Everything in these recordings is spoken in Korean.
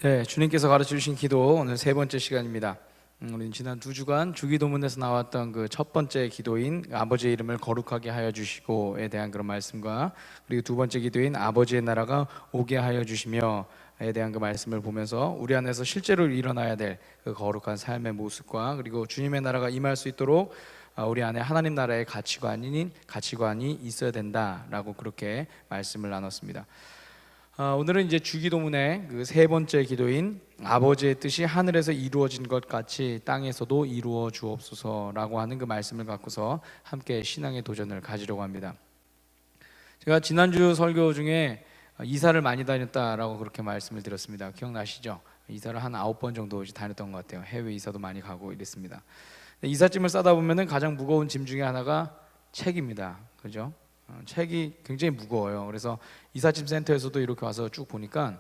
네, 주님께서 가르쳐 주신 기도 오늘 세 번째 시간입니다. 우리는 지난 두 주간 주기도문에서 나왔던 그 첫 번째 기도인 아버지의 이름을 거룩하게 하여 주시고에 대한 그런 말씀과, 그리고 두 번째 기도인 아버지의 나라가 오게 하여 주시며에 대한 그 말씀을 보면서 우리 안에서 실제로 일어나야 될 그 거룩한 삶의 모습과, 그리고 주님의 나라가 임할 수 있도록 우리 안에 하나님 나라의 가치관이 있어야 된다라고 그렇게 말씀을 나눴습니다. 오늘은 이제 주기도문의 그 세 번째 기도인 아버지의 뜻이 하늘에서 이루어진 것 같이 땅에서도 이루어 주옵소서라고 하는 그 말씀을 갖고서 함께 신앙의 도전을 가지려고 합니다. 제가 지난주 설교 중에 이사를 많이 다녔다라고 그렇게 말씀을 드렸습니다. 기억나시죠? 이사를 한 9번 정도 다녔던 것 같아요. 해외 이사도 많이 가고 이랬습니다. 이삿짐을 싸다 보면은 가장 무거운 짐 중에 하나가 책입니다. 그죠? 책이 굉장히 무거워요. 그래서 이삿짐 센터에서도 이렇게 와서 쭉 보니까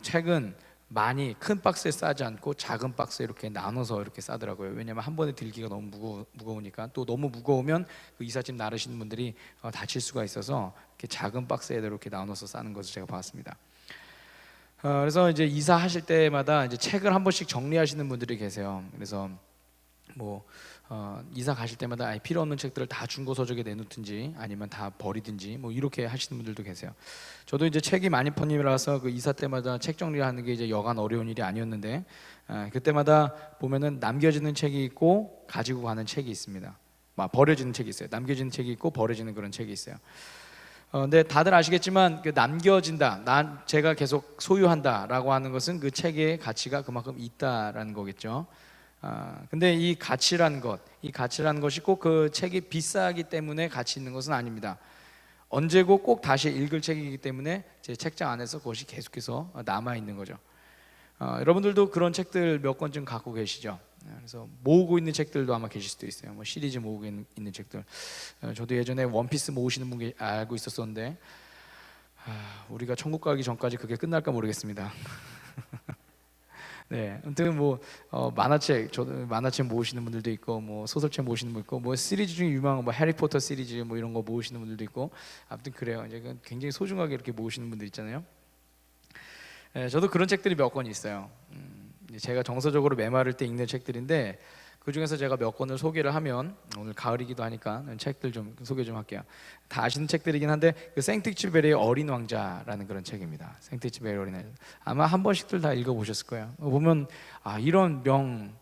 책은 많이 큰 박스에 싸지 않고 작은 박스에 이렇게 나눠서 이렇게 싸더라고요. 왜냐하면 한 번에 들기가 너무 무거우니까. 또 너무 무거우면 그 이삿짐 나르시는 분들이 다칠 수가 있어서 이렇게 작은 박스에 이렇게 나눠서 싸는 것을 제가 봤습니다. 그래서 이제 이사하실 때마다 이제 책을 한 번씩 정리하시는 분들이 계세요. 그래서 이사 가실 때마다 필요 없는 책들을 다 중고 서적에 내놓든지 아니면 다 버리든지 이렇게 하시는 분들도 계세요. 저도 이제 책이 많이 편이라서 그 이사 때마다 책 정리를 하는 게 이제 여간 어려운 일이 아니었는데, 그때마다 보면은 남겨지는 책이 있고 가지고 가는 책이 있습니다. 버려지는 책이 있어요. 남겨지는 책이 있고 버려지는 그런 책이 있어요. 근데 다들 아시겠지만 그 남겨진다, 제가 계속 소유한다라고 하는 것은 그 책의 가치가 그만큼 있다라는 거겠죠. 근데 이 가치란 것이 꼭 그 책이 비싸기 때문에 가치 있는 것은 아닙니다. 언제고 꼭 다시 읽을 책이기 때문에 제 책장 안에서 그것이 계속해서 남아 있는 거죠. 여러분들도 그런 책들 몇 권쯤 갖고 계시죠? 그래서 모으고 있는 책들도 아마 계실 수도 있어요. 시리즈 모으고 있는 책들. 저도 예전에 원피스 모으시는 분 알고 있었었는데, 우리가 천국 가기 전까지 그게 끝날까 모르겠습니다. 네, 아무튼 저도 만화책 모으시는 분들도 있고, 소설책 모으시는 분 있고, 시리즈 중에 유명한 해리포터 시리즈 이런 거 모으시는 분들도 있고, 아무튼 그래요. 이제 굉장히 소중하게 이렇게 모으시는 분들 있잖아요. 네, 저도 그런 책들이 몇 권 있어요. 제가 정서적으로 메마를 때 읽는 책들인데, 그 중에서 제가 몇 권을 소개를 하면, 오늘 가을이기도 하니까 책들 좀 소개 좀 할게요. 다 아시는 책들이긴 한데, 그 생트익쥐베리의 어린 왕자라는 그런 책입니다. 생트익쥐베리 어린 왕자. 아마 한 번씩들 다 읽어보셨을 거예요. 보면 이런 명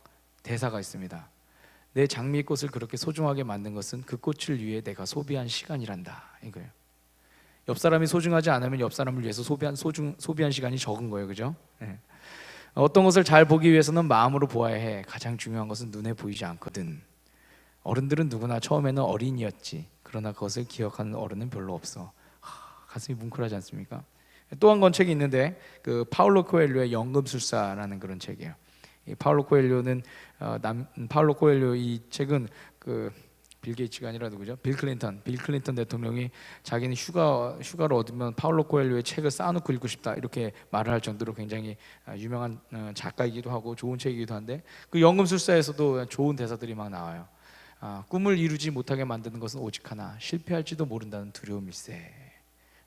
대사가 있습니다. 내 장미꽃을 그렇게 소중하게 만든 것은 그 꽃을 위해 내가 소비한 시간이란다, 이거예요. 옆 사람이 소중하지 않으면 옆 사람을 위해서 소비한 시간이 적은 거예요, 그죠? 네. 어떤 것을 잘 보기 위해서는 마음으로 보아야 해. 가장 중요한 것은 눈에 보이지 않거든. 어른들은 누구나 처음에는 어린이였지. 그러나 그것을 기억하는 어른은 별로 없어. 가슴이 뭉클하지 않습니까? 또 한 권 책이 있는데, 그 파울로 코엘료의 연금술사라는 그런 책이에요. 이 파울로 코엘료 이 책은 그 빌 게이츠가 아니라 누구죠? 빌 클린턴 대통령이 자기는 휴가를 얻으면 파울로 코엘료의 책을 쌓아놓고 읽고 싶다, 이렇게 말을 할 정도로 굉장히 유명한 작가이기도 하고 좋은 책이기도 한데, 그 연금술사에서도 좋은 대사들이 막 나와요. 꿈을 이루지 못하게 만드는 것은 오직 하나, 실패할지도 모른다는 두려움일세.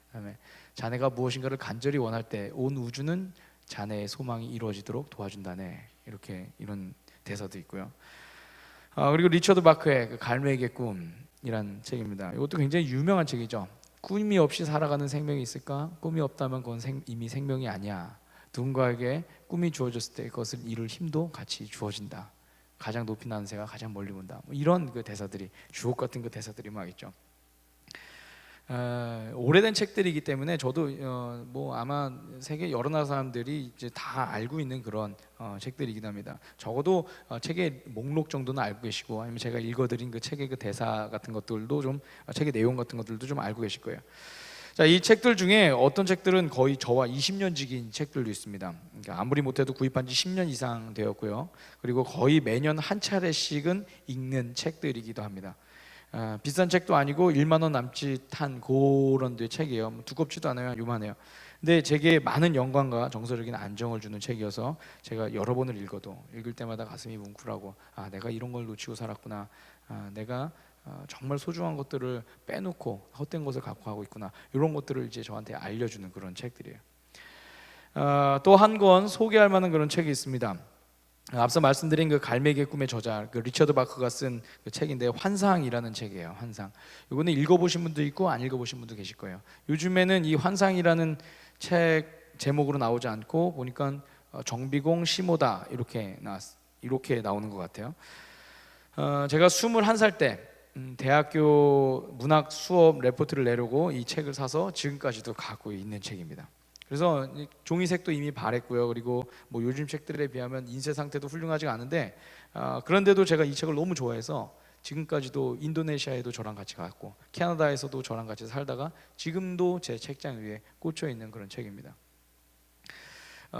그다음에 자네가 무엇인가를 간절히 원할 때 온 우주는 자네의 소망이 이루어지도록 도와준다네. 이런 대사도 있고요. 그리고 리처드 바크의 그 갈매기의 꿈이란 책입니다. 이것도 굉장히 유명한 책이죠. 꿈이 없이 살아가는 생명이 있을까? 꿈이 없다면 그건 이미 생명이 아니야. 누군가에게 꿈이 주어졌을 때 그것을 이룰 힘도 같이 주어진다. 가장 높이 나는 새가 가장 멀리 본다. 이런 그 대사들이, 주옥 같은 그 대사들이 막 있죠. 오래된 책들이기 때문에 저도 아마 세계 여러 나라 사람들이 이제 다 알고 있는 그런 책들이긴 합니다. 적어도 책의 목록 정도는 알고 계시고, 아니면 제가 읽어드린 그 책의 그 대사 같은 것들도 좀, 책의 내용 같은 것들도 좀 알고 계실 거예요. 자, 이 책들 중에 어떤 책들은 거의 저와 20년 지기인 책들도 있습니다. 그러니까 아무리 못해도 구입한 지 10년 이상 되었고요. 그리고 거의 매년 한 차례씩은 읽는 책들이기도 합니다. 비싼 책도 아니고 1만 원 남짓한 그런 책이에요. 두껍지도 않아요. 요만해요. 근데 제게 많은 영광과 정서적인 안정을 주는 책이어서 제가 여러 번을 읽을 때마다 가슴이 뭉클하고, 내가 이런 걸 놓치고 살았구나. 내가 정말 소중한 것들을 빼놓고 헛된 것을 갖고 가고 있구나. 이런 것들을 이제 저한테 알려주는 그런 책들이에요. 또 한 권 소개할 만한 그런 책이 있습니다. 앞서 말씀드린 그 갈매기의 꿈의 저자 그 리처드 바크가 쓴 그 책인데 환상이라는 책이에요. 환상. 이거는 읽어보신 분도 있고 안 읽어보신 분도 계실 거예요. 요즘에는 이 환상이라는 책 제목으로 나오지 않고 보니까 정비공 시모다 이렇게 나오는 것 같아요. 제가 21살 때 대학교 문학 수업 레포트를 내려고 이 책을 사서 지금까지도 갖고 있는 책입니다. 그래서 종이색도 이미 바랬고요. 그리고 뭐 요즘 책들에 비하면 인쇄 상태도 훌륭하지가 않은데 그런데도 제가 이 책을 너무 좋아해서 지금까지도 인도네시아에도 저랑 같이 갔고 캐나다에서도 저랑 같이 살다가 지금도 제 책장 위에 꽂혀 있는 그런 책입니다.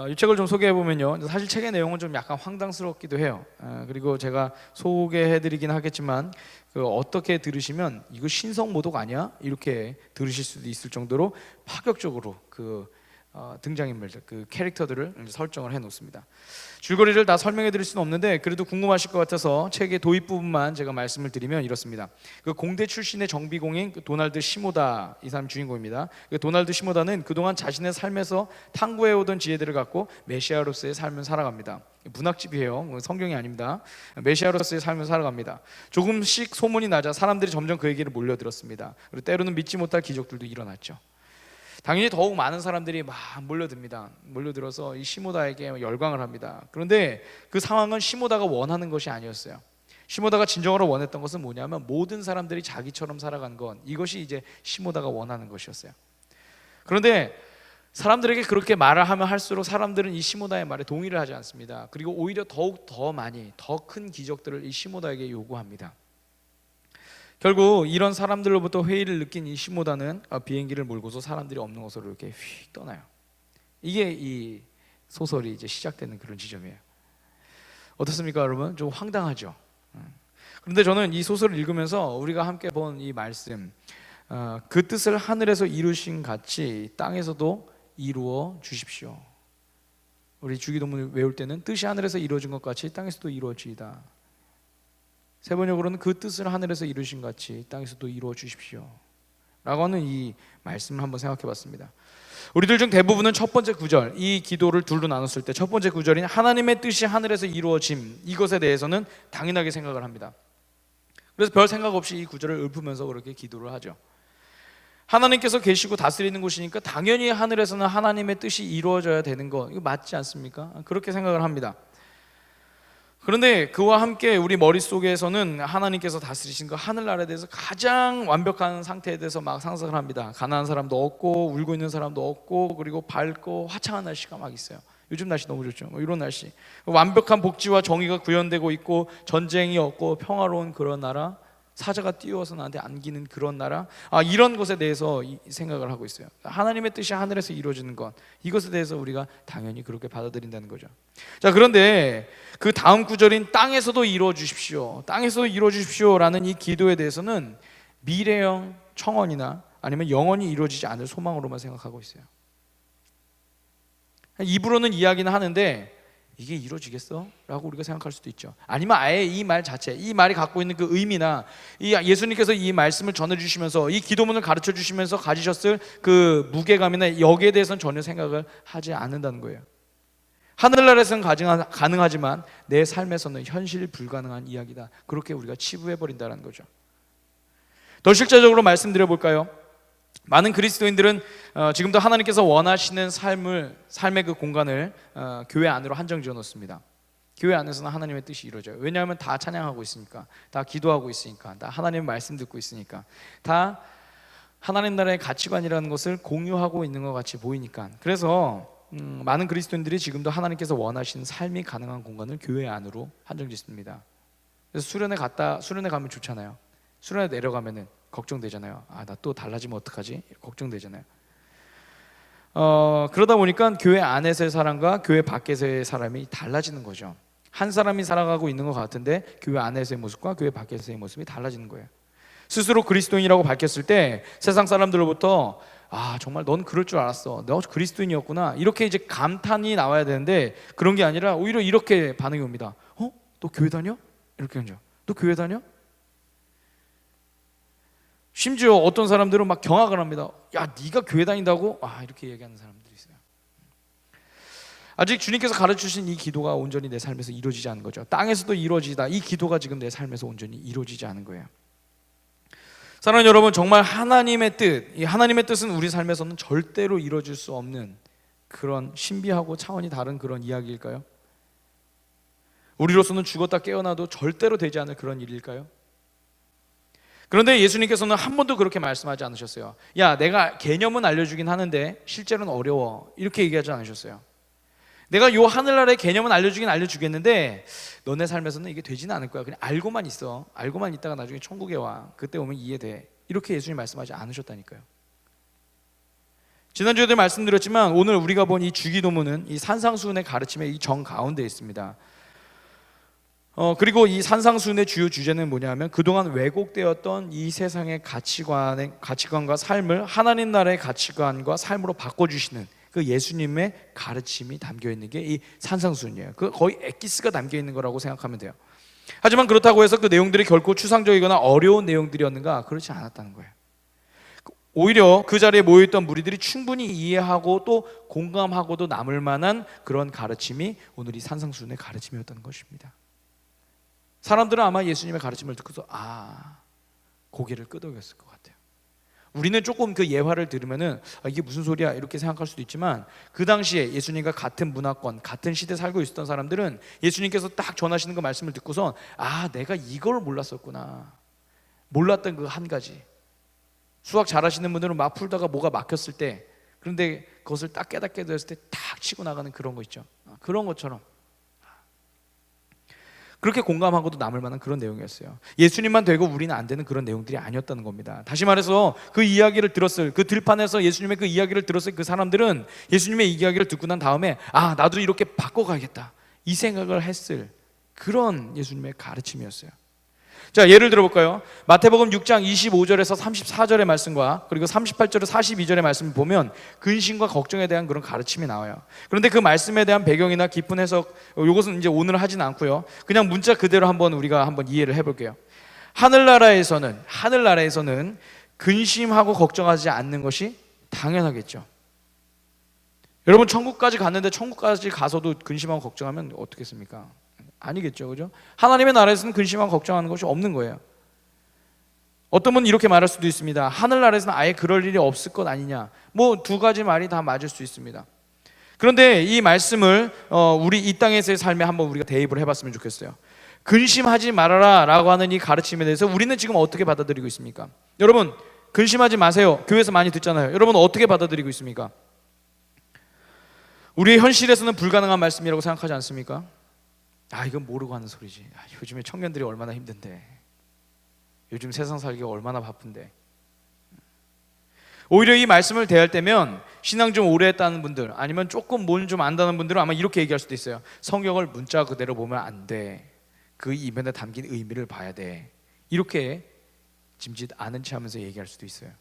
이 책을 좀 소개해 보면요, 사실 책의 내용은 좀 약간 황당스럽기도 해요. 그리고 제가 소개해드리긴 하겠지만 어떻게 들으시면 이거 신성모독 아니야? 이렇게 들으실 수도 있을 정도로 파격적으로 등장인물들, 그 캐릭터들을 설정을 해놓습니다. 줄거리를 다 설명해 드릴 수는 없는데 그래도 궁금하실 것 같아서 책의 도입 부분만 제가 말씀을 드리면 이렇습니다. 그 공대 출신의 정비공인 도널드 시모다, 이 사람 주인공입니다. 도널드 시모다는 그동안 자신의 삶에서 탐구해오던 지혜들을 갖고 메시아로서의 삶을 살아갑니다. 문학집이에요. 성경이 아닙니다. 메시아로서의 삶을 살아갑니다. 조금씩 소문이 나자 사람들이 점점 그에게로 몰려들었습니다. 그리고 때로는 믿지 못할 기적들도 일어났죠. 당연히 더욱 많은 사람들이 막 몰려들어서 이 시모다에게 열광을 합니다. 그런데 그 상황은 시모다가 원하는 것이 아니었어요. 시모다가 진정으로 원했던 것은 뭐냐면 모든 사람들이 자기처럼 살아간 것, 이것이 이제 시모다가 원하는 것이었어요. 그런데 사람들에게 그렇게 말을 하면 할수록 사람들은 이 시모다의 말에 동의를 하지 않습니다. 그리고 오히려 더욱 더 많이 더 큰 기적들을 이 시모다에게 요구합니다. 결국 이런 사람들로부터 회의를 느낀 이 시모다는 비행기를 몰고서 사람들이 없는 곳으로 이렇게 휙 떠나요. 이게 이 소설이 이제 시작되는 그런 지점이에요. 어떻습니까, 여러분? 좀 황당하죠. 그런데 저는 이 소설을 읽으면서 우리가 함께 본 이 말씀, 그 뜻을 하늘에서 이루신 같이 땅에서도 이루어 주십시오. 우리 주기도문을 외울 때는 뜻이 하늘에서 이루어진 것 같이 땅에서도 이루어지이다. 세 번역으로는 그 뜻을 하늘에서 이루신 같이 땅에서도 이루어 주십시오 라고 하는 이 말씀을 한번 생각해 봤습니다. 우리들 중 대부분은 첫 번째 구절, 이 기도를 둘로 나눴을 때 첫 번째 구절인 하나님의 뜻이 하늘에서 이루어짐, 이것에 대해서는 당연하게 생각을 합니다. 그래서 별 생각 없이 이 구절을 읊으면서 그렇게 기도를 하죠. 하나님께서 계시고 다스리는 곳이니까 당연히 하늘에서는 하나님의 뜻이 이루어져야 되는 거, 이거 맞지 않습니까? 그렇게 생각을 합니다. 그런데 그와 함께 우리 머릿속에서는 하나님께서 다스리신 그 하늘나라에 대해서 가장 완벽한 상태에 대해서 막 상상을 합니다. 가난한 사람도 없고 울고 있는 사람도 없고 그리고 밝고 화창한 날씨가 막 있어요. 요즘 날씨 너무 좋죠. 이런 날씨, 완벽한 복지와 정의가 구현되고 있고 전쟁이 없고 평화로운 그런 나라, 사자가 뛰어와서 나한테 안기는 그런 나라, 이런 것에 대해서 생각을 하고 있어요. 하나님의 뜻이 하늘에서 이루어지는 것, 이것에 대해서 우리가 당연히 그렇게 받아들인다는 거죠. 자, 그런데 그 다음 구절인 땅에서도 이루어 주십시오, 땅에서도 이루어 주십시오라는 이 기도에 대해서는 미래형 청원이나 아니면 영원히 이루어지지 않을 소망으로만 생각하고 있어요. 입으로는 이야기는 하는데 이게 이루어지겠어? 라고 우리가 생각할 수도 있죠. 아니면 아예 이 말 자체, 이 말이 갖고 있는 그 의미나 이 예수님께서 이 말씀을 전해주시면서 이 기도문을 가르쳐주시면서 가지셨을 그 무게감이나 여기에 대해서는 전혀 생각을 하지 않는다는 거예요. 하늘나라에서는 가능하지만 내 삶에서는 현실 불가능한 이야기다, 그렇게 우리가 치부해버린다는 거죠. 더 실제적으로 말씀드려 볼까요? 많은 그리스도인들은 지금도 하나님께서 원하시는 삶의 그 공간을 교회 안으로 한정 지어 놓습니다. 교회 안에서는 하나님의 뜻이 이루어져요. 왜냐하면 다 찬양하고 있으니까, 다 기도하고 있으니까, 다 하나님의 말씀 듣고 있으니까, 다 하나님 나라의 가치관이라는 것을 공유하고 있는 것 같이 보이니까. 그래서 많은 그리스도인들이 지금도 하나님께서 원하시는 삶이 가능한 공간을 교회 안으로 한정 짓습니다. 그래서 수련회 가면 좋잖아요. 수련회 내려가면은 걱정되잖아요. 나 또 달라지면 어떡하지? 걱정되잖아요. 그러다 보니까 교회 안에서의 사람과 교회 밖에서의 사람이 달라지는 거죠. 한 사람이 살아가고 있는 것 같은데 교회 안에서의 모습과 교회 밖에서의 모습이 달라지는 거예요. 스스로 그리스도인이라고 밝혔을 때 세상 사람들로부터 정말 넌 그럴 줄 알았어, 너 그리스도인이었구나, 이렇게 이제 감탄이 나와야 되는데 그런 게 아니라 오히려 이렇게 반응이 옵니다. 너 교회 다녀? 이렇게 하죠. 너 교회 다녀? 심지어 어떤 사람들은 막 경악을 합니다. 야, 네가 교회 다닌다고? 이렇게 얘기하는 사람들이 있어요. 아직 주님께서 가르쳐주신 이 기도가 온전히 내 삶에서 이루어지지 않은 거죠. 땅에서도 이루어지다 이 기도가 지금 내 삶에서 온전히 이루어지지 않은 거예요. 사랑하는 여러분, 정말 하나님의 뜻, 이 하나님의 뜻은 우리 삶에서는 절대로 이루어질 수 없는 그런 신비하고 차원이 다른 그런 이야기일까요? 우리로서는 죽었다 깨어나도 절대로 되지 않을 그런 일일까요? 그런데 예수님께서는 한 번도 그렇게 말씀하지 않으셨어요. 야, 내가 개념은 알려주긴 하는데 실제로는 어려워, 이렇게 얘기하지 않으셨어요. 내가 요 하늘나라의 개념은 알려주긴 알려주겠는데 너네 삶에서는 이게 되지는 않을 거야. 그냥 알고만 있어. 알고만 있다가 나중에 천국에 와. 그때 오면 이해돼. 이렇게 예수님 말씀하지 않으셨다니까요. 지난주에도 말씀드렸지만 오늘 우리가 본 이 주기도문은 이 산상수훈의 가르침의 이 정 가운데 있습니다. 그리고 이 산상수훈의 주요 주제는 뭐냐면 그동안 왜곡되었던 이 세상의 가치관과 삶을 하나님 나라의 가치관과 삶으로 바꿔주시는 그 예수님의 가르침이 담겨 있는 게 이 산상수훈이에요. 그 거의 엑기스가 담겨 있는 거라고 생각하면 돼요. 하지만 그렇다고 해서 그 내용들이 결코 추상적이거나 어려운 내용들이었는가? 그렇지 않았다는 거예요. 오히려 그 자리에 모여있던 무리들이 충분히 이해하고 또 공감하고도 남을 만한 그런 가르침이 오늘 이 산상수훈의 가르침이었다는 것입니다. 사람들은 아마 예수님의 가르침을 듣고서 고개를 끄덕였을 것 같아요. 우리는 조금 그 예화를 들으면은 이게 무슨 소리야 이렇게 생각할 수도 있지만 그 당시에 예수님과 같은 문화권, 같은 시대에 살고 있었던 사람들은 예수님께서 딱 전하시는 그 말씀을 듣고선 내가 이걸 몰랐었구나. 몰랐던 그 한 가지. 수학 잘하시는 분들은 막 풀다가 뭐가 막혔을 때, 그런데 그것을 딱 깨닫게 되었을 때 탁 치고 나가는 그런 거 있죠. 그런 것처럼 그렇게 공감하고도 남을 만한 그런 내용이었어요. 예수님만 되고 우리는 안 되는 그런 내용들이 아니었다는 겁니다. 다시 말해서 그 이야기를 들었을, 그 들판에서 예수님의 그 이야기를 들었을 그 사람들은 예수님의 이야기를 듣고 난 다음에 나도 이렇게 바꿔가야겠다 이 생각을 했을 그런 예수님의 가르침이었어요. 자, 예를 들어볼까요? 마태복음 6장 25절에서 34절의 말씀과 그리고 38절에서 42절의 말씀을 보면 근심과 걱정에 대한 그런 가르침이 나와요. 그런데 그 말씀에 대한 배경이나 깊은 해석, 이것은 이제 오늘 하진 않고요. 그냥 문자 그대로 우리가 한번 이해를 해볼게요. 하늘나라에서는 근심하고 걱정하지 않는 것이 당연하겠죠. 여러분, 천국까지 갔는데 천국까지 가서도 근심하고 걱정하면 어떻겠습니까? 아니겠죠, 그죠? 하나님의 나라에서는 근심하고 걱정하는 것이 없는 거예요. 어떤 분은 이렇게 말할 수도 있습니다. 하늘나라에서는 아예 그럴 일이 없을 것 아니냐. 뭐 두 가지 말이 다 맞을 수 있습니다. 그런데 이 말씀을 우리 이 땅에서의 삶에 한번 우리가 대입을 해봤으면 좋겠어요. 근심하지 말아라 라고 하는 이 가르침에 대해서 우리는 지금 어떻게 받아들이고 있습니까? 여러분, 근심하지 마세요. 교회에서 많이 듣잖아요. 여러분 어떻게 받아들이고 있습니까? 우리의 현실에서는 불가능한 말씀이라고 생각하지 않습니까? 이건 모르고 하는 소리지. 요즘에 청년들이 얼마나 힘든데, 요즘 세상 살기가 얼마나 바쁜데. 오히려 이 말씀을 대할 때면 신앙 좀 오래 했다는 분들, 아니면 조금 뭔 좀 안다는 분들은 아마 이렇게 얘기할 수도 있어요. 성경을 문자 그대로 보면 안 돼. 그 이면에 담긴 의미를 봐야 돼. 이렇게 짐짓 아는 체 하면서 얘기할 수도 있어요.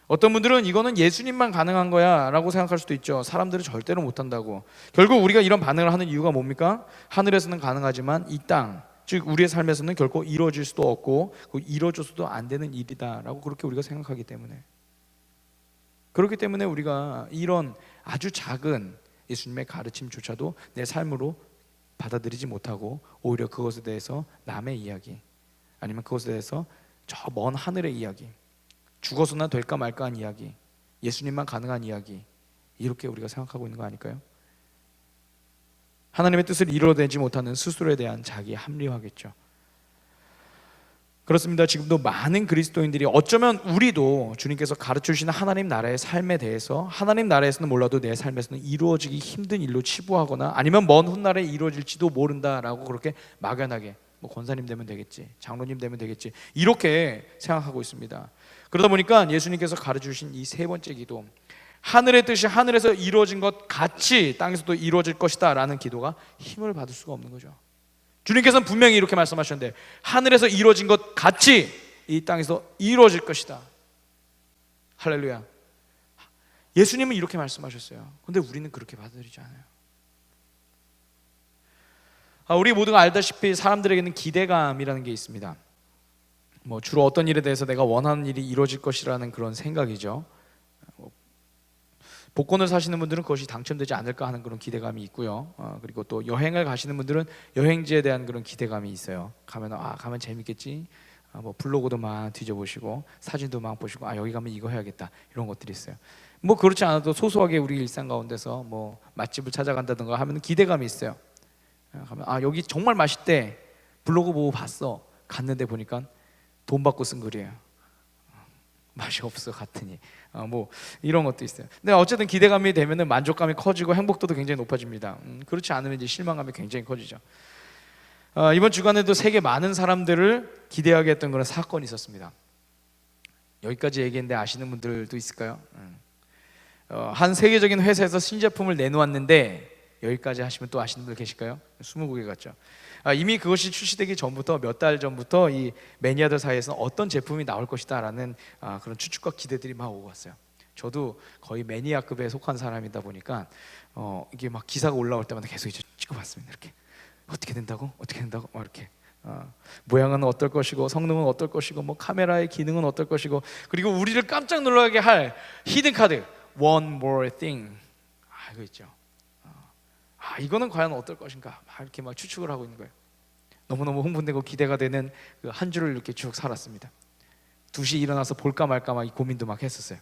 어떤 분들은 이거는 예수님만 가능한 거야 라고 생각할 수도 있죠. 사람들은 절대로 못한다고. 결국 우리가 이런 반응을 하는 이유가 뭡니까? 하늘에서는 가능하지만 이 땅, 즉 우리의 삶에서는 결코 이루어질 수도 없고 이루어져서도 안 되는 일이다 라고 그렇게 우리가 생각하기 때문에, 그렇기 때문에 우리가 이런 아주 작은 예수님의 가르침조차도 내 삶으로 받아들이지 못하고 오히려 그것에 대해서 남의 이야기, 아니면 그것에 대해서 저 먼 하늘의 이야기, 죽어서나 될까 말까한 이야기, 예수님만 가능한 이야기, 이렇게 우리가 생각하고 있는 거 아닐까요? 하나님의 뜻을 이루어내지 못하는 스스로에 대한 자기 합리화겠죠. 그렇습니다. 지금도 많은 그리스도인들이, 어쩌면 우리도 주님께서 가르쳐주시는 하나님 나라의 삶에 대해서 하나님 나라에서는 몰라도 내 삶에서는 이루어지기 힘든 일로 치부하거나 아니면 먼 훗날에 이루어질지도 모른다라고 그렇게 막연하게 권사님 되면 되겠지, 장로님 되면 되겠지, 이렇게 생각하고 있습니다. 그러다 보니까 예수님께서 가르쳐주신 이 세 번째 기도, 하늘의 뜻이 하늘에서 이루어진 것 같이 땅에서도 이루어질 것이다 라는 기도가 힘을 받을 수가 없는 거죠. 주님께서는 분명히 이렇게 말씀하셨는데 하늘에서 이루어진 것 같이 이 땅에서 이루어질 것이다. 할렐루야. 예수님은 이렇게 말씀하셨어요. 그런데 우리는 그렇게 받아들이지 않아요. 우리 모두가 알다시피 사람들에게는 기대감이라는 게 있습니다. 주로 어떤 일에 대해서 내가 원하는 일이 이루어질 것이라는 그런 생각이죠. 복권을 사시는 분들은 그것이 당첨되지 않을까 하는 그런 기대감이 있고요. 그리고 또 여행을 가시는 분들은 여행지에 대한 그런 기대감이 있어요. 가면 재밌겠지. 뭐 블로그도 막 뒤져보시고 사진도 막 보시고 여기 가면 이거 해야겠다 이런 것들이 있어요. 뭐 그렇지 않아도 소소하게 우리 일상 가운데서 뭐 맛집을 찾아간다든가 하면 기대감이 있어요. 가면 여기 정말 맛있대. 블로그 보고 봤어. 갔는데 보니까 돈 받고 쓴 글이에요. 맛이 없어 같으니 뭐 이런 것도 있어요. 근데 어쨌든 기대감이 되면은 만족감이 커지고 행복도도 굉장히 높아집니다. 그렇지 않으면 이제 실망감이 굉장히 커지죠. 이번 주간에도 세계 많은 사람들을 기대하게 했던 그런 사건이 있었습니다. 여기까지 얘기했는데 아시는 분들도 있을까요? 한 세계적인 회사에서 신제품을 내놓았는데 여기까지 하시면 또 아시는 분들 계실까요? 20곡에 갔죠. 이미 그것이 출시되기 전부터 몇 달 전부터 이 매니아들 사이에서는 어떤 제품이 나올 것이다라는 그런 추측과 기대들이 막 오고 왔어요. 저도 거의 매니아급에 속한 사람이다 보니까 이게 막 기사가 올라올 때마다 계속 이제 찍어봤습니다. 이렇게 어떻게 된다고 막 이렇게 모양은 어떨 것이고 성능은 어떨 것이고 뭐 카메라의 기능은 어떨 것이고 그리고 우리를 깜짝 놀라게 할 히든 카드 One More Thing 이거 있죠. 이거는 과연 어떨 것인가 막 이렇게 막 추측을 하고 있는 거예요. 너무너무 흥분되고 기대가 되는 그 한 주를 이렇게 쭉 살았습니다. 2시 일어나서 볼까 말까 막 이 고민도 막 했었어요.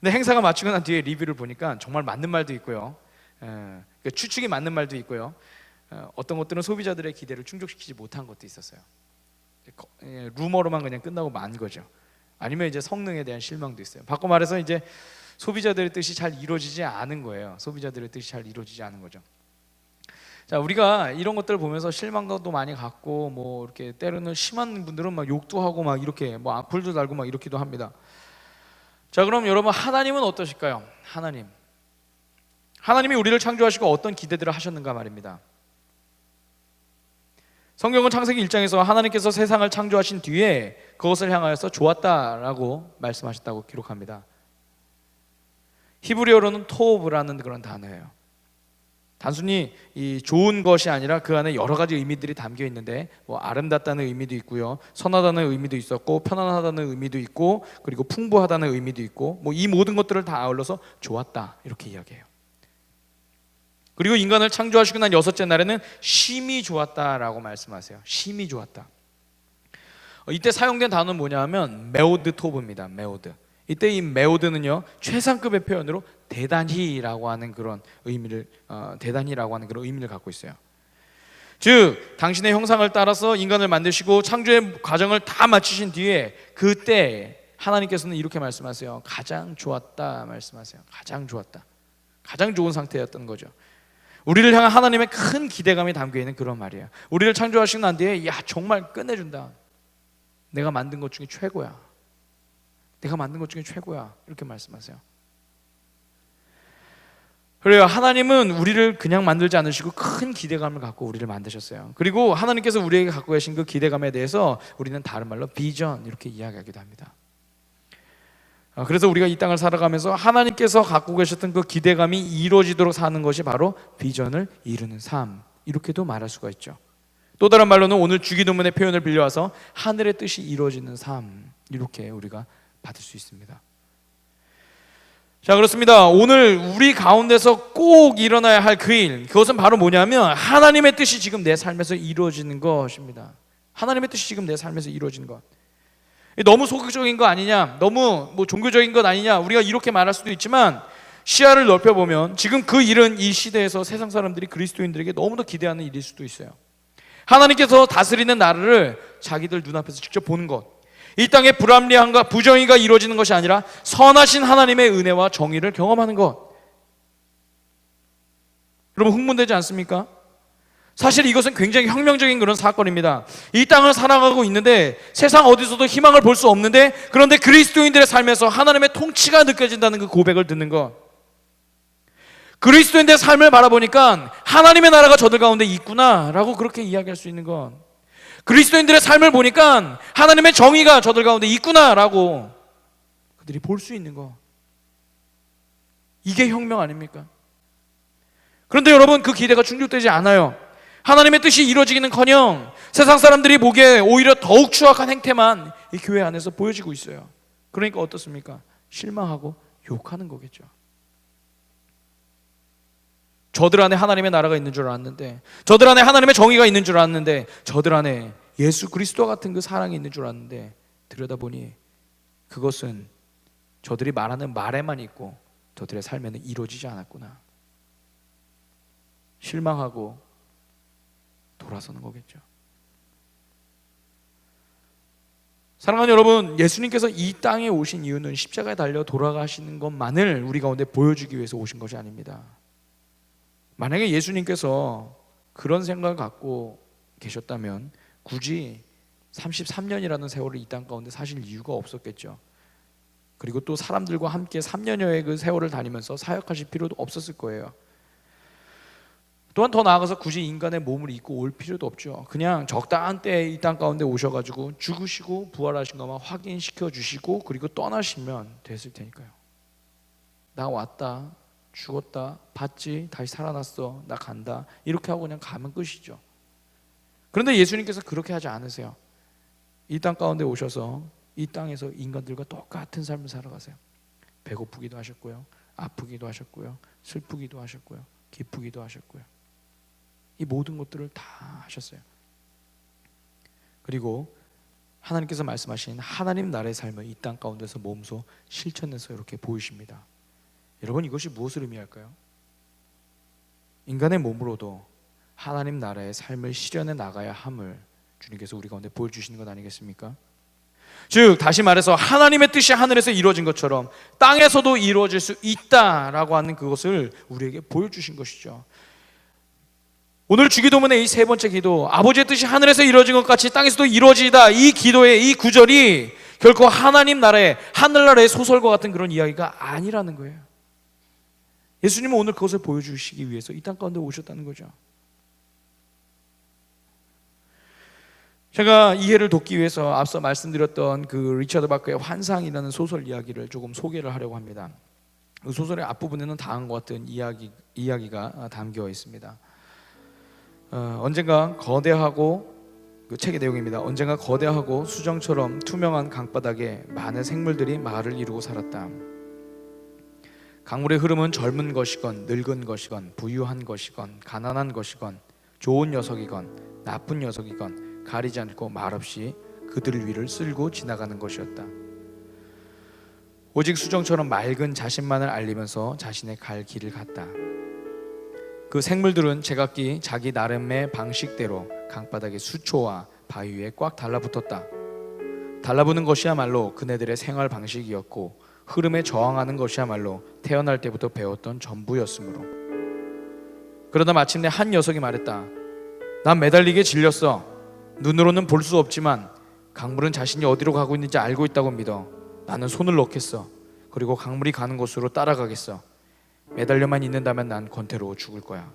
근데 행사가 마치고 난 뒤에 리뷰를 보니까 정말 맞는 말도 있고요, 그러니까 추측이 맞는 말도 있고요, 어떤 것들은 소비자들의 기대를 충족시키지 못한 것도 있었어요. 루머로만 그냥 끝나고 만 거죠. 아니면 이제 성능에 대한 실망도 있어요. 바꿔 말해서 이제 소비자들의 뜻이 잘 이루어지지 않은 거예요. 소비자들의 뜻이 잘 이루어지지 않은 거죠. 자, 우리가 이런 것들을 보면서 실망감도 많이 갖고 뭐 이렇게 때로는 심한 분들은 막 욕도 하고 막 이렇게 뭐 악플도 달고 막 이렇기도 합니다. 자, 그럼 여러분 하나님은 어떠실까요? 하나님이 우리를 창조하시고 어떤 기대들을 하셨는가 말입니다. 성경은 창세기 1장에서 하나님께서 세상을 창조하신 뒤에 그것을 향하여서 좋았다라고 말씀하셨다고 기록합니다. 히브리어로는 토브라는 그런 단어예요. 단순히 이 좋은 것이 아니라 그 안에 여러 가지 의미들이 담겨 있는데 뭐 아름답다는 의미도 있고요, 선하다는 의미도 있었고, 편안하다는 의미도 있고, 그리고 풍부하다는 의미도 있고, 뭐 이 모든 것들을 다 아울러서 좋았다 이렇게 이야기해요. 그리고 인간을 창조하시고 난 6째 날에는 심히 좋았다라고 말씀하세요. 심히 좋았다. 이때 사용된 단어는 뭐냐 하면 메오드 토브입니다. 메오드. 이때 이 메오드는요, 최상급의 표현으로 대단히라고 하는 그런 의미를 갖고 있어요. 즉 당신의 형상을 따라서 인간을 만드시고 창조의 과정을 다 마치신 뒤에 그때 하나님께서는 이렇게 말씀하세요. 가장 좋았다 말씀하세요. 가장 좋았다. 가장 좋은 상태였던 거죠. 우리를 향한 하나님의 큰 기대감이 담겨 있는 그런 말이에요. 우리를 창조하시고 난 뒤에 정말 끝내준다. 내가 만든 것 중에 최고야. 내가 만든 것 중에 최고야. 이렇게 말씀하세요. 그래요. 하나님은 우리를 그냥 만들지 않으시고 큰 기대감을 갖고 우리를 만드셨어요. 그리고 하나님께서 우리에게 갖고 계신 그 기대감에 대해서 우리는 다른 말로 비전 이렇게 이야기하기도 합니다. 그래서 우리가 이 땅을 살아가면서 하나님께서 갖고 계셨던 그 기대감이 이루어지도록 사는 것이 바로 비전을 이루는 삶, 이렇게도 말할 수가 있죠. 또 다른 말로는 오늘 주기도문의 표현을 빌려와서 하늘의 뜻이 이루어지는 삶, 이렇게 우리가 받을 수 있습니다. 자, 그렇습니다. 오늘 우리 가운데서 꼭 일어나야 할 그 일, 그것은 바로 뭐냐면 하나님의 뜻이 지금 내 삶에서 이루어지는 것입니다. 하나님의 뜻이 지금 내 삶에서 이루어지는 것. 너무 소극적인 거 아니냐, 너무 뭐 종교적인 것 아니냐, 우리가 이렇게 말할 수도 있지만 시야를 넓혀보면 지금 그 일은 이 시대에서 세상 사람들이 그리스도인들에게 너무도 기대하는 일일 수도 있어요. 하나님께서 다스리는 나라를 자기들 눈앞에서 직접 보는 것, 이 땅의 불합리함과 부정의가 이루어지는 것이 아니라 선하신 하나님의 은혜와 정의를 경험하는 것. 여러분 흥분되지 않습니까? 사실 이것은 굉장히 혁명적인 그런 사건입니다. 이 땅을 살아가고 있는데 세상 어디서도 희망을 볼 수 없는데, 그런데 그리스도인들의 삶에서 하나님의 통치가 느껴진다는 그 고백을 듣는 것. 그리스도인들의 삶을 바라보니까 하나님의 나라가 저들 가운데 있구나 라고 그렇게 이야기할 수 있는 것. 그리스도인들의 삶을 보니까 하나님의 정의가 저들 가운데 있구나 라고 그들이 볼 수 있는 것. 이게 혁명 아닙니까? 그런데 여러분, 그 기대가 충족되지 않아요. 하나님의 뜻이 이루어지기는커녕 세상 사람들이 보기에 오히려 더욱 추악한 행태만 이 교회 안에서 보여지고 있어요. 그러니까 어떻습니까? 실망하고 욕하는 거겠죠. 저들 안에 하나님의 나라가 있는 줄 알았는데, 저들 안에 하나님의 정의가 있는 줄 알았는데, 저들 안에 예수 그리스도와 같은 그 사랑이 있는 줄 알았는데, 들여다보니 그것은 저들이 말하는 말에만 있고 저들의 삶에는 이루어지지 않았구나. 실망하고 돌아서는 거겠죠. 사랑하는 여러분, 예수님께서 이 땅에 오신 이유는 십자가에 달려 돌아가시는 것만을 우리 가운데 보여주기 위해서 오신 것이 아닙니다. 만약에 예수님께서 그런 생각을 갖고 계셨다면 굳이 33년이라는 세월을 이 땅 가운데 사실 이유가 없었겠죠. 그리고 또 사람들과 함께 3년여의 그 세월을 다니면서 사역하실 필요도 없었을 거예요. 또한 더 나아가서 굳이 인간의 몸을 입고 올 필요도 없죠. 그냥 적당한 때에 이 땅 가운데 오셔가지고 죽으시고 부활하신 것만 확인시켜 주시고 그리고 떠나시면 됐을 테니까요. 나 왔다, 죽었다, 봤지, 다시 살아났어, 나 간다, 이렇게 하고 그냥 가면 끝이죠. 그런데 예수님께서 그렇게 하지 않으세요. 이 땅 가운데 오셔서 이 땅에서 인간들과 똑같은 삶을 살아가세요. 배고프기도 하셨고요, 아프기도 하셨고요, 슬프기도 하셨고요, 기쁘기도 하셨고요. 이 모든 것들을 다 하셨어요. 그리고 하나님께서 말씀하신 하나님 나라의 삶을 이 땅 가운데서 몸소 실천해서 이렇게 보이십니다. 여러분, 이것이 무엇을 의미할까요? 인간의 몸으로도 하나님 나라의 삶을 실현해 나가야 함을 주님께서 우리 가운데 보여주시는 것 아니겠습니까? 즉 다시 말해서 하나님의 뜻이 하늘에서 이루어진 것처럼 땅에서도 이루어질 수 있다라고 하는 그것을 우리에게 보여주신 것이죠. 오늘 주기도문의 이 세 번째 기도, 아버지의 뜻이 하늘에서 이루어진 것 같이 땅에서도 이루어지다, 이 기도의 이 구절이 결코 하나님 나라의, 하늘나라의 소설과 같은 그런 이야기가 아니라는 거예요. 예수님은 오늘 그것을 보여주시기 위해서 이 땅 가운데 오셨다는 거죠. 제가 이해를 돕기 위해서 앞서 말씀드렸던 그 리처드 바커의 환상이라는 소설 이야기를 조금 소개를 하려고 합니다. 그 소설의 앞부분에는 다음과 같은 이야기가 담겨 있습니다. 언젠가 거대하고, 그 책의 내용입니다. 언젠가 거대하고 수정처럼 투명한 강바닥에 많은 생물들이 마을을 이루고 살았다. 강물의 흐름은 젊은 것이건 늙은 것이건 부유한 것이건 가난한 것이건 좋은 녀석이건 나쁜 녀석이건 가리지 않고 말없이 그들 위를 쓸고 지나가는 것이었다. 오직 수정처럼 맑은 자신만을 알리면서 자신의 갈 길을 갔다. 그 생물들은 제각기 자기 나름의 방식대로 강바닥의 수초와 바위 위에 꽉 달라붙었다. 달라붙는 것이야말로 그네들의 생활 방식이었고 흐름에 저항하는 것이야말로 태어날 때부터 배웠던 전부였으므로. 그러다 마침내 한 녀석이 말했다. 난 매달리기에 질렸어. 눈으로는 볼 수 없지만 강물은 자신이 어디로 가고 있는지 알고 있다고 믿어. 나는 손을 넣겠어. 그리고 강물이 가는 곳으로 따라가겠어. 매달려만 있는다면 난 권태로워 죽을 거야.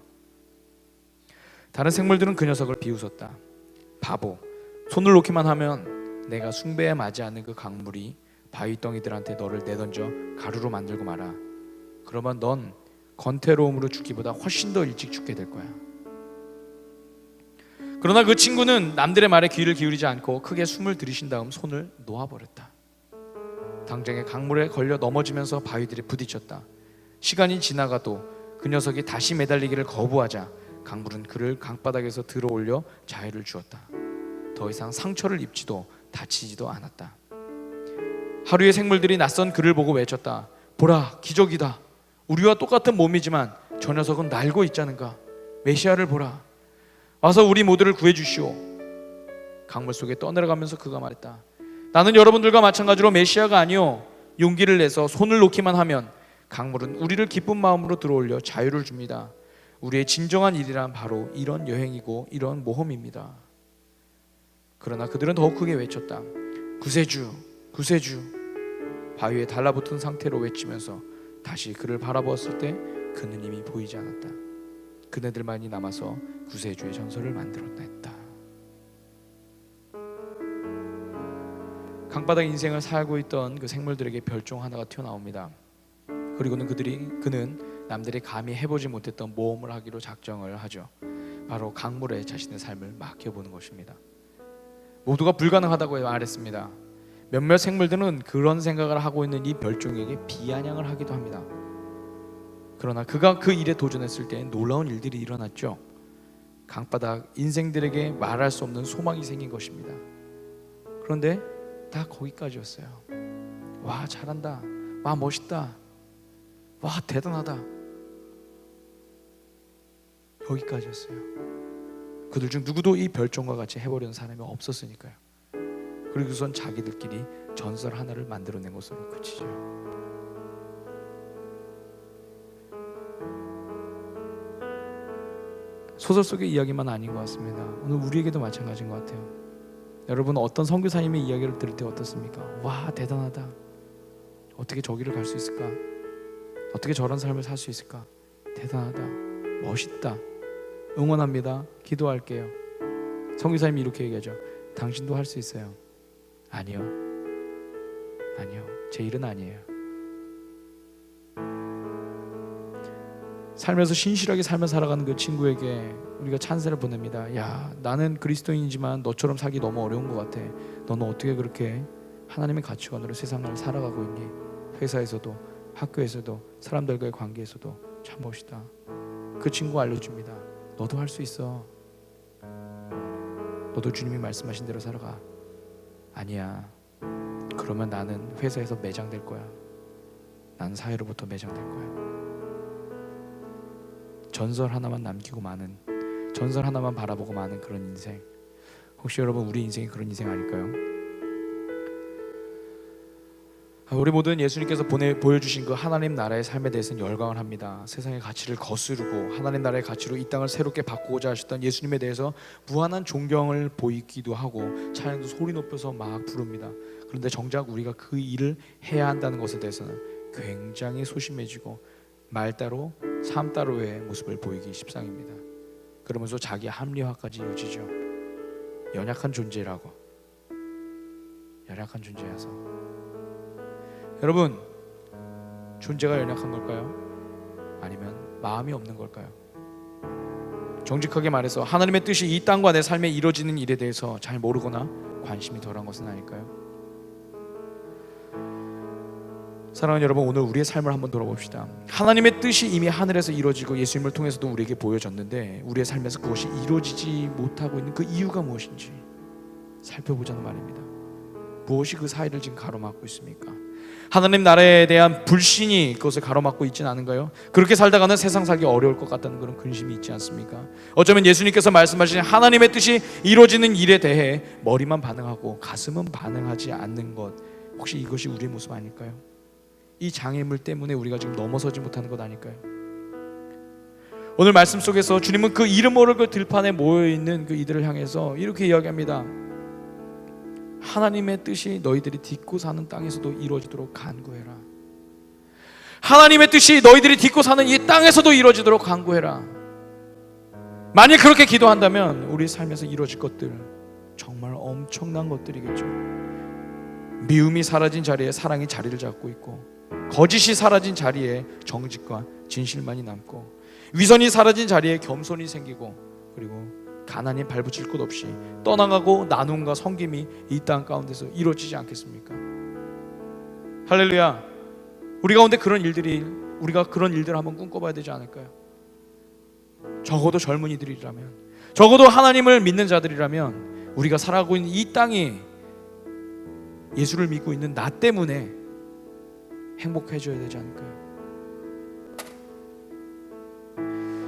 다른 생물들은 그 녀석을 비웃었다. 바보, 손을 놓기만 하면 내가 숭배에 맞지 않는 그 강물이 바위덩이들한테 너를 내던져 가루로 만들고 말아. 그러면 넌 권태로움으로 죽기보다 훨씬 더 일찍 죽게 될 거야. 그러나 그 친구는 남들의 말에 귀를 기울이지 않고 크게 숨을 들이쉰 다음 손을 놓아버렸다. 당장에 강물에 걸려 넘어지면서 바위들이 부딪혔다. 시간이 지나가도 그 녀석이 다시 매달리기를 거부하자 강물은 그를 강바닥에서 들어올려 자유를 주었다. 더 이상 상처를 입지도 다치지도 않았다. 하루의 생물들이 낯선 그를 보고 외쳤다. 보라, 기적이다. 우리와 똑같은 몸이지만 저 녀석은 날고 있자는가. 메시아를 보라. 와서 우리 모두를 구해주시오. 강물 속에 떠내려가면서 그가 말했다. 나는 여러분들과 마찬가지로 메시아가 아니오. 용기를 내서 손을 놓기만 하면 강물은 우리를 기쁜 마음으로 들어올려 자유를 줍니다. 우리의 진정한 일이란 바로 이런 여행이고 이런 모험입니다. 그러나 그들은 더욱 크게 외쳤다. 구세주, 구세주. 바위에 달라붙은 상태로 외치면서 다시 그를 바라보았을 때 그는 이미 보이지 않았다. 그네들만이 남아서 구세주의 전설을 만들어냈다. 강바닥 인생을 살고 있던 그 생물들에게 별종 하나가 튀어나옵니다. 그리고는 그는 남들이 감히 해보지 못했던 모험을 하기로 작정을 하죠. 바로 강물에 자신의 삶을 맡겨보는 것입니다. 모두가 불가능하다고 말했습니다. 몇몇 생물들은 그런 생각을 하고 있는 이 별종에게 비아냥을 하기도 합니다. 그러나 그가 그 일에 도전했을 때 놀라운 일들이 일어났죠. 강바닥 인생들에게 말할 수 없는 소망이 생긴 것입니다. 그런데 다 거기까지였어요. 와, 잘한다, 와, 멋있다, 와, 대단하다, 여기까지였어요. 그들 중 누구도 이 별종과 같이 해보려는 사람이 없었으니까요. 그리고선 자기들끼리 전설 하나를 만들어낸 것으로 그치죠. 소설 속의 이야기만 아닌 것 같습니다. 오늘 우리에게도 마찬가지인 것 같아요. 여러분, 어떤 선교사님의 이야기를 들을 때 어떻습니까? 와, 대단하다, 어떻게 저기를 갈 수 있을까, 어떻게 저런 삶을 살 수 있을까, 대단하다, 멋있다, 응원합니다, 기도할게요. 선교사님이 이렇게 얘기하죠. 당신도 할 수 있어요. 아니요, 아니요, 제 일은 아니에요. 살면서 신실하게 삶을 살아가는 그 친구에게 우리가 찬사를 보냅니다. 야, 나는 그리스도인이지만 너처럼 살기 너무 어려운 것 같아. 너는 어떻게 그렇게 하나님의 가치관으로 세상을 살아가고 있니? 회사에서도, 학교에서도, 사람들과의 관계에서도 참 멋있다. 그 친구가 알려줍니다. 너도 할 수 있어. 너도 주님이 말씀하신 대로 살아가. 아니야, 그러면 나는 회사에서 매장될 거야. 난 사회로부터 매장될 거야. 전설 하나만 남기고 마는, 전설 하나만 바라보고 마는 그런 인생. 혹시 여러분, 우리 인생이 그런 인생 아닐까요? 우리 모두는 예수님께서 보여주신 그 하나님 나라의 삶에 대해서는 열광을 합니다. 세상의 가치를 거스르고 하나님 나라의 가치로 이 땅을 새롭게 바꾸고자 하셨던 예수님에 대해서 무한한 존경을 보이기도 하고 찬양도 소리 높여서 막 부릅니다. 그런데 정작 우리가 그 일을 해야 한다는 것에 대해서는 굉장히 소심해지고 말 따로 삶 따로의 모습을 보이기 십상입니다. 그러면서 자기 합리화까지 이어지죠. 연약한 존재라고, 연약한 존재여서. 여러분, 존재가 연약한 걸까요? 아니면 마음이 없는 걸까요? 정직하게 말해서 하나님의 뜻이 이 땅과 내 삶에 이루어지는 일에 대해서 잘 모르거나 관심이 덜한 것은 아닐까요? 사랑하는 여러분, 오늘 우리의 삶을 한번 돌아봅시다. 하나님의 뜻이 이미 하늘에서 이루어지고 예수님을 통해서도 우리에게 보여졌는데 우리의 삶에서 그것이 이루어지지 못하고 있는 그 이유가 무엇인지 살펴보자는 말입니다. 무엇이 그 사이를 지금 가로막고 있습니까? 하나님 나라에 대한 불신이 그것을 가로막고 있지는 않은가요? 그렇게 살다가는 세상 살기 어려울 것 같다는 그런 근심이 있지 않습니까? 어쩌면 예수님께서 말씀하신 하나님의 뜻이 이루어지는 일에 대해 머리만 반응하고 가슴은 반응하지 않는 것, 혹시 이것이 우리의 모습 아닐까요? 이 장애물 때문에 우리가 지금 넘어서지 못하는 것 아닐까요? 오늘 말씀 속에서 주님은 그 이름 모를 그 들판에 모여있는 그 이들을 향해서 이렇게 이야기합니다. 하나님의 뜻이 너희들이 딛고 사는 땅에서도 이루어지도록 간구해라. 하나님의 뜻이 너희들이 딛고 사는 이 땅에서도 이루어지도록 간구해라. 만일 그렇게 기도한다면 우리 삶에서 이루어질 것들 정말 엄청난 것들이겠죠. 미움이 사라진 자리에 사랑이 자리를 잡고 있고, 거짓이 사라진 자리에 정직과 진실만이 남고, 위선이 사라진 자리에 겸손이 생기고, 그리고 가난이 발붙일 곳 없이 떠나가고 나눔과 섬김이 이 땅 가운데서 이루어지지 않겠습니까? 할렐루야. 우리 가운데 우리가 그런 일들을 한번 꿈꿔봐야 되지 않을까요? 적어도 젊은이들이라면, 적어도 하나님을 믿는 자들이라면 우리가 살아가고 있는 이 땅이 예수를 믿고 있는 나 때문에 행복해져야 되지 않을까요?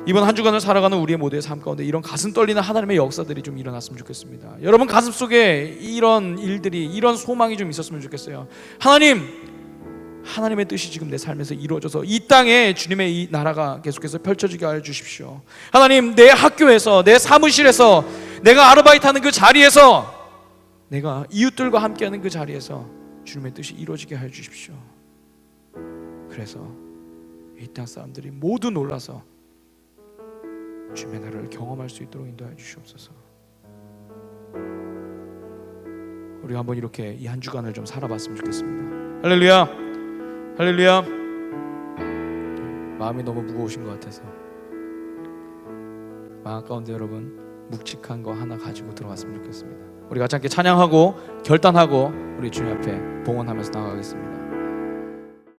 이번 한 주간을 살아가는 우리의 모두의 삶 가운데 이런 가슴 떨리는 하나님의 역사들이 좀 일어났으면 좋겠습니다. 여러분 가슴 속에 이런 일들이, 이런 소망이 좀 있었으면 좋겠어요. 하나님의 뜻이 지금 내 삶에서 이루어져서 이 땅에 주님의 이 나라가 계속해서 펼쳐지게 하여 주십시오. 하나님, 내 학교에서, 내 사무실에서, 내가 아르바이트하는 그 자리에서, 내가 이웃들과 함께하는 그 자리에서 주님의 뜻이 이루어지게 하여 주십시오. 그래서 이 땅 사람들이 모두 놀라서 주님의 나라를 경험할 수 있도록 인도하여 주시옵소서. 우리가 한번 이렇게 이 한 주간을 좀 살아봤으면 좋겠습니다. 할렐루야, 할렐루야. 마음이 너무 무거우신 것 같아서 마음 가운데 여러분 묵직한 거 하나 가지고 들어갔으면 좋겠습니다. 우리 같이 함께 찬양하고 결단하고 우리 주님 앞에 봉헌하면서 나아가겠습니다.